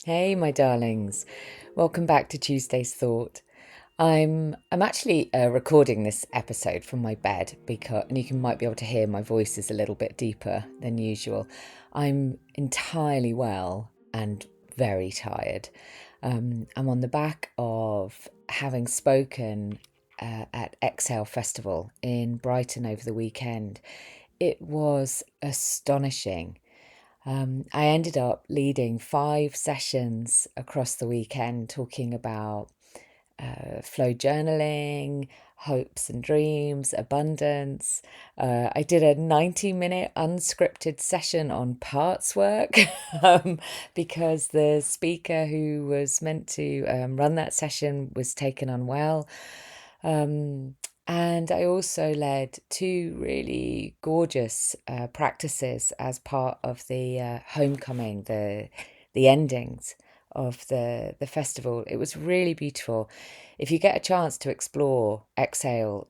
Hey, my darlings. Welcome back to Tuesday's Thought. I'm actually recording this episode from my bed because, and might be able to hear my voice is a little bit deeper than usual. I'm entirely well and very tired. I'm on the back of having spoken at Exhale Festival in Brighton over the weekend. It was astonishing. I ended up leading 5 sessions across the weekend talking about flow journaling, hopes and dreams, abundance. I did a 90-minute unscripted session on parts work because the speaker who was meant to run that session was taken unwell. Um, and I also led two really gorgeous practices as part of the homecoming, the endings of the festival. It was really beautiful. If you get a chance to explore Exhale,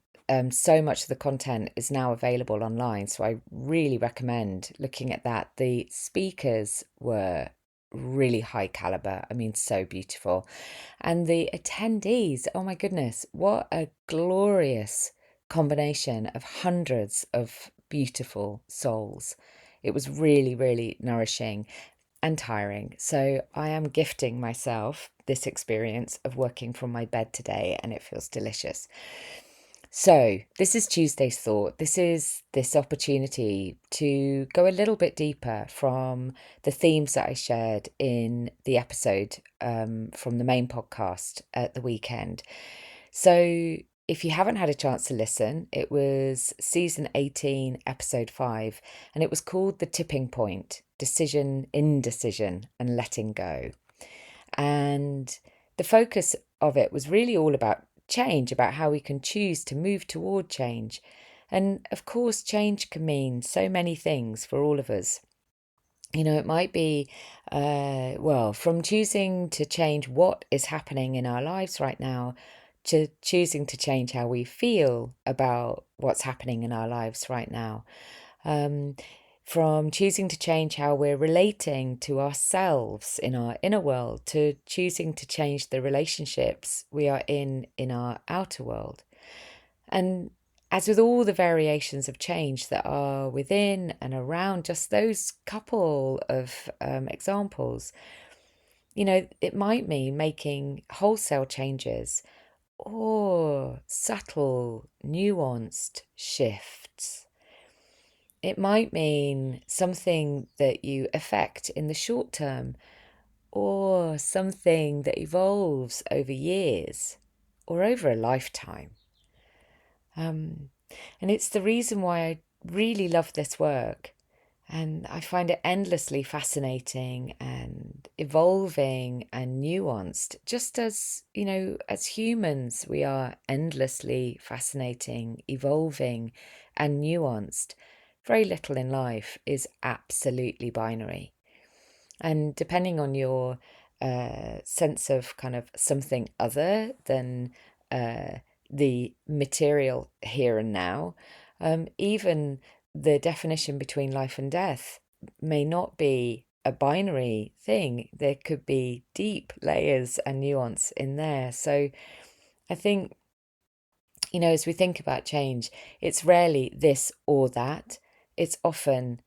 so much of the content is now available online. So I really recommend looking at that. The speakers were really high caliber. I mean, so beautiful. And the attendees, oh my goodness, what a glorious combination of hundreds of beautiful souls. It was really, really nourishing and tiring. So I am gifting myself this experience of working from my bed today, and it feels delicious. So, this is Tuesday's Thought. This is this opportunity to go a little bit deeper from the themes that I shared in the episode from the main podcast at the weekend. So, if you haven't had a chance to listen, it was season 18, episode 5, and it was called The Tipping Point: Decision, Indecision, and Letting Go. And the focus of it was really all about change, about how we can choose to move toward change. And of course, change can mean so many things for all of us. You know, it might be, from choosing to change what is happening in our lives right now to choosing to change how we feel about what's happening in our lives right now. Um, from choosing to change how we're relating to ourselves in our inner world to choosing to change the relationships we are in our outer world. And as with all the variations of change that are within and around just those couple of examples, you know, it might mean making wholesale changes or subtle, nuanced shifts. It might mean something that you affect in the short term or something that evolves over years or over a lifetime. Um, and it's the reason why I really love this work. And I find it endlessly fascinating and evolving and nuanced. Just as, you know, as humans, we are endlessly fascinating, evolving, and nuanced. Very little in life is absolutely binary. And depending on your sense of kind of something other than uh, the material here and now, even the definition between life and death may not be a binary thing. There could be deep layers and nuance in there. So I think, you know, as we think about change, it's rarely this or that. It's often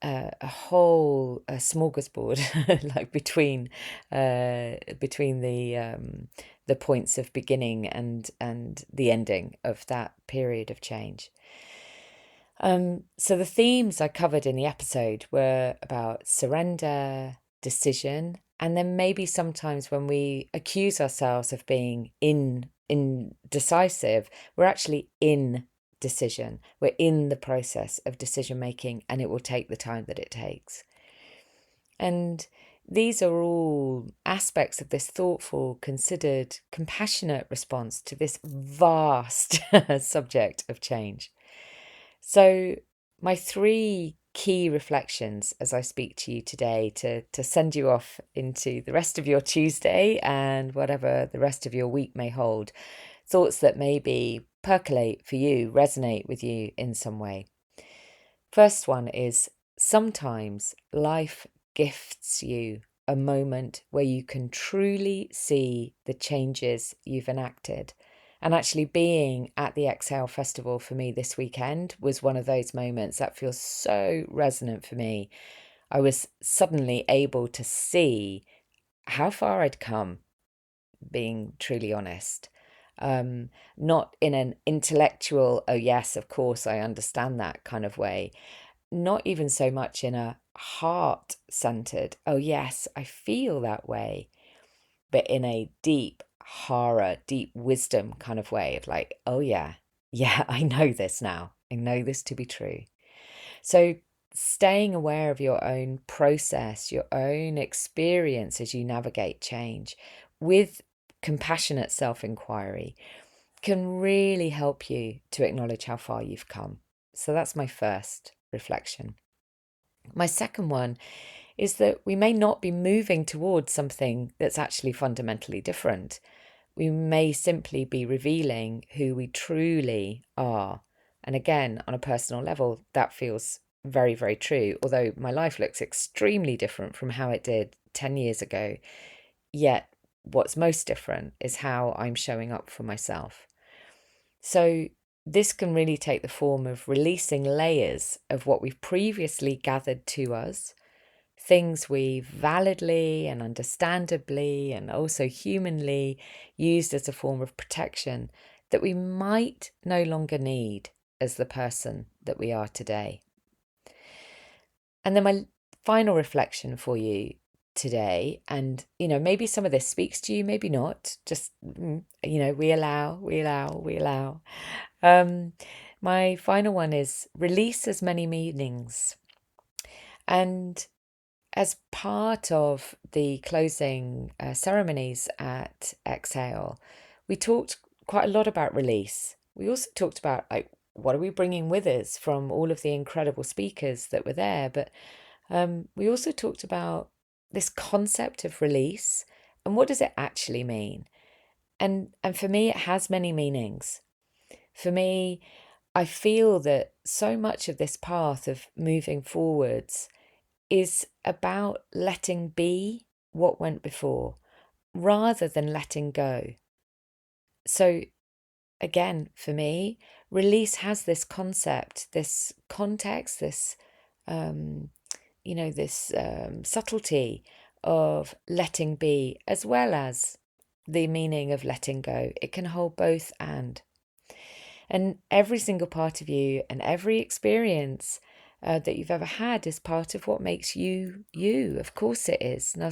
a whole smorgasbord, like between the points of beginning and the ending of that period of change. So the themes I covered in the episode were about surrender, decision, and then maybe sometimes when we accuse ourselves of being indecisive, we're actually in decision. We're in the process of decision making, and it will take the time that it takes. And these are all aspects of this thoughtful, considered, compassionate response to this vast subject of change. So, my three key reflections as I speak to you today to send you off into the rest of your Tuesday and whatever the rest of your week may hold, thoughts that maybe percolate for you, resonate with you in some way. First one is sometimes life gifts you a moment where you can truly see the changes you've enacted. And actually being at the Exhale Festival for me this weekend was one of those moments that feels so resonant for me. I was suddenly able to see how far I'd come, being truly honest. Not in an intellectual, oh yes, of course, I understand that kind of way. Not even so much in a heart-centered, oh yes, I feel that way, but in a deep horror, deep wisdom kind of way of like, oh yeah, I know this now. I know this to be true. So staying aware of your own process, your own experience as you navigate change with compassionate self-inquiry can really help you to acknowledge how far you've come. So that's my first reflection. My second one is that we may not be moving towards something that's actually fundamentally different. We may simply be revealing who we truly are. And again, on a personal level, that feels very, very true. Although my life looks extremely different from how it did 10 years ago, yet what's most different is how I'm showing up for myself. So this can really take the form of releasing layers of what we've previously gathered to us, things we validly and understandably and also humanly used as a form of protection that we might no longer need as the person that we are today. And then my final reflection for you today, and maybe some of this speaks to you, maybe not, just we allow. My final one is release as many meanings. And as part of the closing ceremonies at Exhale, we talked quite a lot about release. We also talked about what are we bringing with us from all of the incredible speakers that were there, but we also talked about this concept of release and what does it actually mean. And for me, it has many meanings. For me, I feel that so much of this path of moving forwards is about letting be what went before rather than letting go. So again, for me, release has this concept, this context, this subtlety of letting be, as well as the meaning of letting go. It can hold both and every single part of you and every experience that you've ever had is part of what makes you you. Of course it is. Now,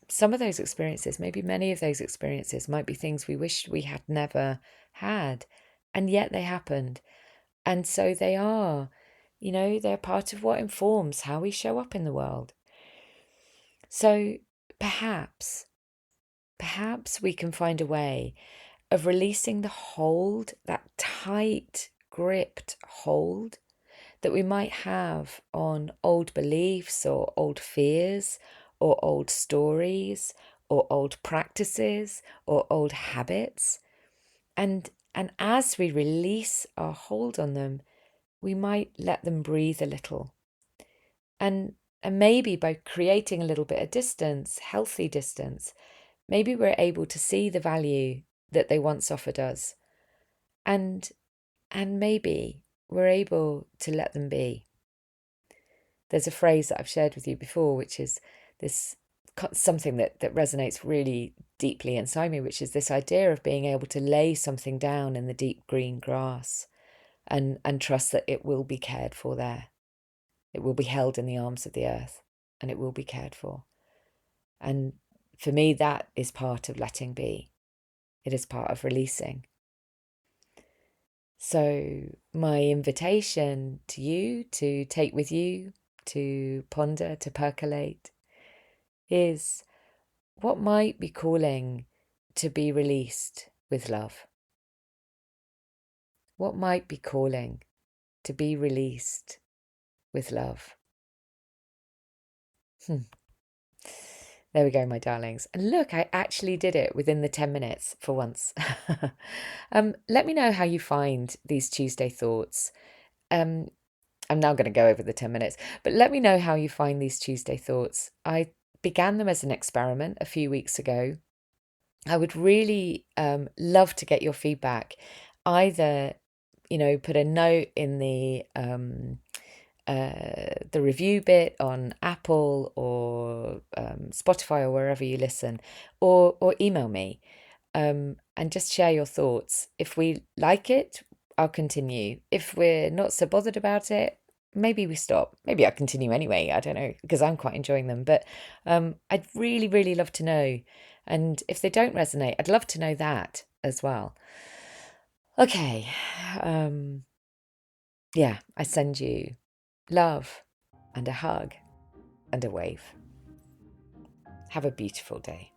some of those experiences, maybe many of those experiences, might be things we wished we had never had, and yet they happened. And so they are, they're part of what informs how we show up in the world. So perhaps we can find a way of releasing the hold, that tight, gripped hold that we might have on old beliefs or old fears or old stories or old practices or old habits. And as we release our hold on them, we might let them breathe a little. And maybe by creating a little bit of distance, healthy distance, maybe we're able to see the value that they once offered us. And maybe we're able to let them be. There's a phrase that I've shared with you before, which is this something that resonates really deeply inside me, which is this idea of being able to lay something down in the deep green grass and trust that it will be cared for there. It will be held in the arms of the earth and it will be cared for. And for me, that is part of letting be. It is part of releasing. So my invitation to you to take with you, to ponder, to percolate, is what might be calling to be released with love? What might be calling to be released with love? There we go, my darlings. And look, I actually did it within the 10 minutes for once. Let me know how you find these Tuesday thoughts. I'm now going to go over the 10 minutes, but let me know how you find these Tuesday thoughts. I began them as an experiment a few weeks ago. I would really love to get your feedback. Either, put a note in the review bit on Apple or Spotify or wherever you listen, or email me and just share your thoughts. If we like it, I'll continue. If we're not so bothered about it, maybe we stop. Maybe I'll continue anyway. I don't know, because I'm quite enjoying them. But I'd really, really love to know. And if they don't resonate, I'd love to know that as well. Okay. Yeah, I send you love and a hug and a wave. Have a beautiful day.